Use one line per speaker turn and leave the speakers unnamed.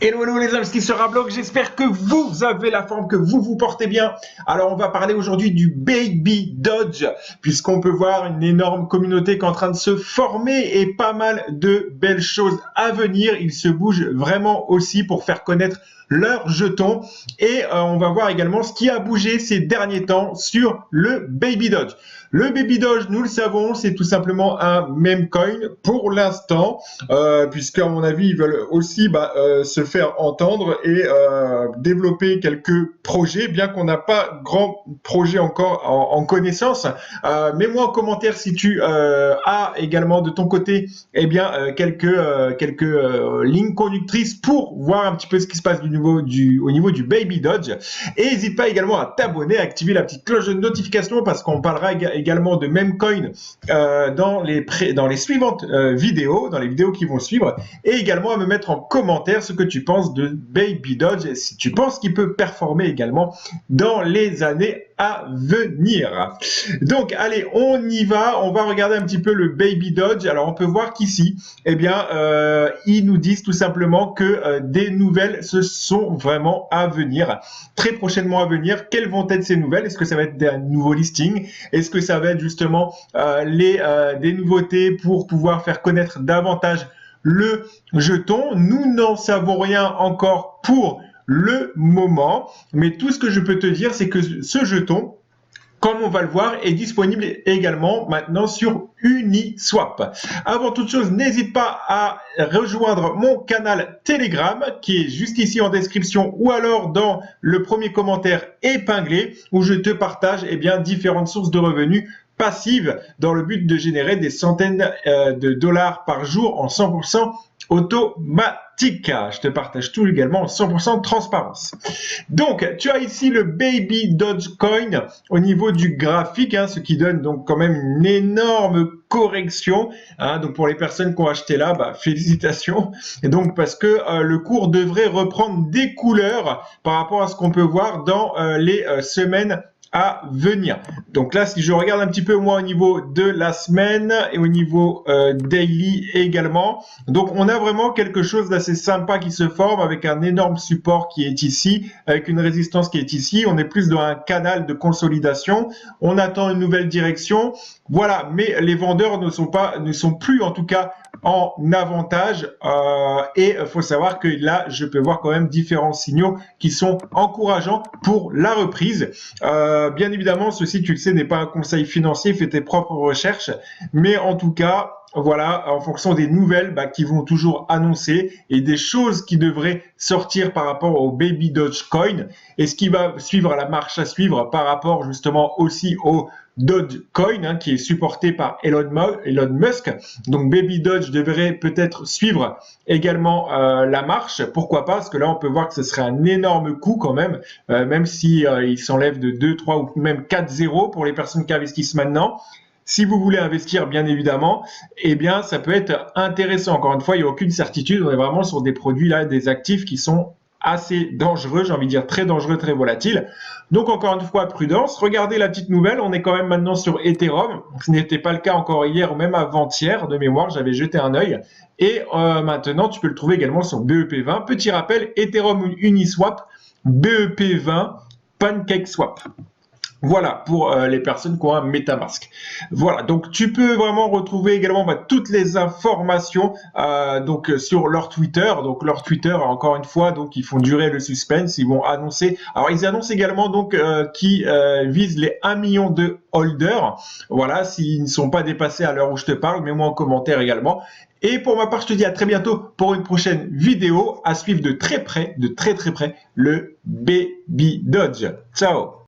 Hello, hello les investisseurs à bloc, j'espère que vous avez la forme, que vous vous portez bien. Alors on va parler aujourd'hui du Baby Doge, puisqu'on peut voir une énorme communauté qui est en train de se former et pas mal de belles choses à venir. Ils se bougent vraiment aussi pour faire connaître leurs jetons et on va voir également ce qui a bougé ces derniers temps sur le Baby Doge. Le Baby Doge, nous le savons, c'est tout simplement un meme coin pour l'instant, puisqu'à mon avis, ils veulent aussi se faire entendre et développer quelques projets, bien qu'on n'a pas grand projet encore en connaissance. Mets-moi en commentaire si tu as également de ton côté quelques lignes conductrices pour voir un petit peu ce qui se passe au niveau du Baby Doge. Et n'hésite pas également à t'abonner, à activer la petite cloche de notification parce qu'on parlera également de Memecoin dans les suivantes vidéos, dans les vidéos qui vont suivre, et également à me mettre en commentaire ce que tu penses de Baby Doge et si tu penses qu'il peut performer également dans les années à venir. Donc allez, on y va, on va regarder un petit peu le Baby Doge. Alors on peut voir qu'ici, ils nous disent tout simplement que des nouvelles se sont vraiment à venir, très prochainement à venir. Quelles vont être ces nouvelles? Est-ce que ça va être des nouveaux listings? Est-ce que ça va être justement des nouveautés pour pouvoir faire connaître davantage le jeton? Nous n'en savons rien encore pour le moment, mais tout ce que je peux te dire, c'est que ce jeton, comme on va le voir, est disponible également maintenant sur Uniswap. Avant toute chose, n'hésite pas à rejoindre mon canal Telegram qui est juste ici en description ou alors dans le premier commentaire épinglé où je te partage différentes sources de revenus passives dans le but de générer des centaines de dollars par jour en 100% automatique. Je te partage tout également en 100% de transparence. Donc, tu as ici le Baby Dogecoin au niveau du graphique, ce qui donne donc quand même une énorme correction. Donc, pour les personnes qui ont acheté là, félicitations. Et donc, parce que le cours devrait reprendre des couleurs par rapport à ce qu'on peut voir dans les semaines à venir. Donc là, si je regarde un petit peu moi au niveau de la semaine et au niveau daily également, donc on a vraiment quelque chose d'assez sympa qui se forme avec un énorme support qui est ici, avec une résistance qui est ici. On est plus dans un canal de consolidation. On attend une nouvelle direction. Voilà, mais les vendeurs ne sont plus en tout cas en avantage et il faut savoir que là, je peux voir quand même différents signaux qui sont encourageants pour la reprise. Bien évidemment, ceci, tu le sais, n'est pas un conseil financier, fais tes propres recherches, mais en tout cas, voilà, en fonction des nouvelles qui vont toujours annoncer et des choses qui devraient sortir par rapport au Baby Dogecoin et ce qui va suivre la marche à suivre par rapport justement aussi au Dogecoin qui est supporté par Elon Musk. Donc Baby Doge devrait peut-être suivre également la marche. Pourquoi pas? Parce que là, on peut voir que ce serait un énorme coup quand même, même si il s'enlève de 2, 3 ou même 4 zéros pour les personnes qui investissent maintenant. Si vous voulez investir, bien évidemment, ça peut être intéressant. Encore une fois, il n'y a aucune certitude. On est vraiment sur des produits là, des actifs qui sont assez dangereux, j'ai envie de dire très dangereux, très volatiles. Donc encore une fois, prudence. Regardez la petite nouvelle, on est quand même maintenant sur Ethereum. Ce n'était pas le cas encore hier ou même avant-hier de mémoire, j'avais jeté un œil. Et maintenant, tu peux le trouver également sur BEP20. Petit rappel, Ethereum Uniswap, BEP20, PancakeSwap. Voilà, pour les personnes qui ont un MetaMask. Voilà, donc tu peux vraiment retrouver également toutes les informations sur leur Twitter. Donc leur Twitter, encore une fois, donc ils font durer le suspense. Ils vont annoncer. Alors ils annoncent également donc qui visent les 1 million de holders. Voilà, s'ils ne sont pas dépassés à l'heure où je te parle, mets-moi en commentaire également. Et pour ma part, je te dis à très bientôt pour une prochaine vidéo à suivre de très près, de très très près, le Baby Doge. Ciao!